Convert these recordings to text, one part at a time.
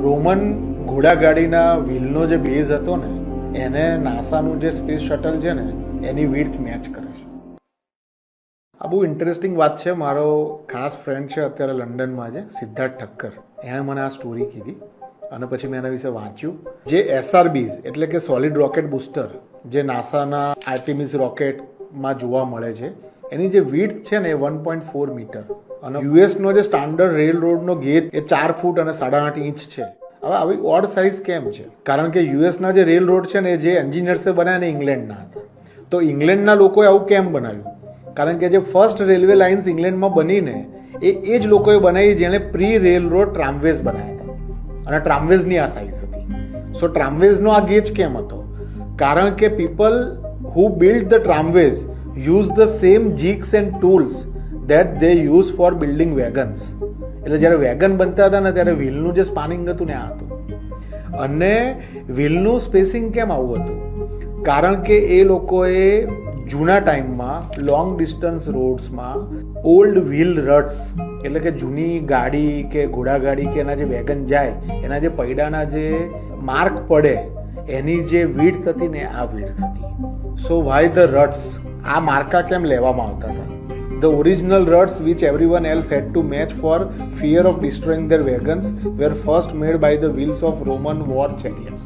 Roman ઘોડાગાડીના વ્હીલનો જે base હતો ને એને નાસાનું જે સ્પેસ શટલ છે ને એની વિડ્થ મેચ કરે છે. આ બહુ ઇન્ટરેસ્ટિંગ વાત છે. મારો ખાસ ફ્રેન્ડ છે અત્યારે લંડનમાં છે, સિદ્ધાર્થ ઠક્કર. એણે મને આ સ્ટોરી કીધી અને પછી મેં એના વિશે વાંચ્યું. જે SRBs એટલે કે સોલિડ રોકેટ બુસ્ટર જે નાસાના આર્ટેમિસ રોકેટમાં જોવા મળે છે એની જે વિડ્થ છે ને એ 1.4 મીટર અને યુએસનો જે સ્ટાન્ડર્ડ રેલ રોડનો ગેજ એ 4 ફૂટ અને 8.5 ઇંચ છે. હવે આવી ઓડ સાઇઝ કેમ છે? કારણ કે યુએસના જે રેલ રોડ છે ને જે એન્જિનિયર્સે બનાવ્યા ને ઇંગ્લેન્ડના હતા. તો ઇંગ્લેન્ડના લોકોએ આવું કેમ બનાવ્યું? કારણ કે જે ફર્સ્ટ રેલવે લાઇન્સ ઇંગ્લેન્ડમાં બનીને એ જ લોકોએ બનાવી જેણે પ્રી રેલ રોડ ટ્રામવેઝ બનાવ્યા હતા અને ટ્રામવેઝની આ સાઇઝ હતી. સો ટ્રામવેઝનો આ ગેજ કેમ હતો? કારણ કે people who build the tramways use the same jigs and tools that they use for building wagons. એટલે જ્યારે વેગન બનતા હતા ને ત્યારે વ્હીલનું જે સ્પાનિંગ હતું ને આ હતું. અને વ્હીલનું સ્પેસિંગ કેમ આવું હતું? કારણ કે એ લોકોએ જૂના ટાઈમમાં લોંગ ડિસ્ટન્સ રોડ્સમાં ઓલ્ડ વ્હીલ રટ્સ એટલે કે જૂની ગાડી કે ઘોડાગાડી કે એના જે વેગન જાય એના જે પૈડાના જે માર્ક પડે એની જે વિડ્થ હતી ને આ વિડ્થ હતી. સો વાય ધ રટ્સ? આ માર્કા કેમ લેવામાં આવતા હતા? The original ruts which everyone else had to match for fear of destroying their wagons were first made by the wheels of Roman war chariots.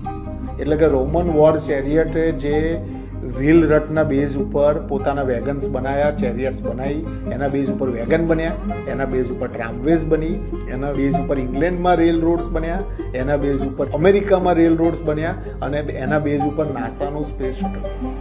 એટલે કે રોમન વોર ચેરિયટે જે વ્હીલ રટના બેઝ ઉપર પોતાના વેગન્સ બનાવ્યા, ચેરિયટ્સ બનાવી, એના બેઝ ઉપર વેગન બન્યા, એના બેઝ ઉપર ટ્રામવેઝ બની, એના બેઝ ઉપર ઇંગ્લેન્ડમાં રેલ રોડ્સ બન્યા, એના બેઝ ઉપર અમેરિકામાં રેલ રોડ્સ બન્યા અને એના બેઝ ઉપર નાસાનું સ્પેસ શટલ.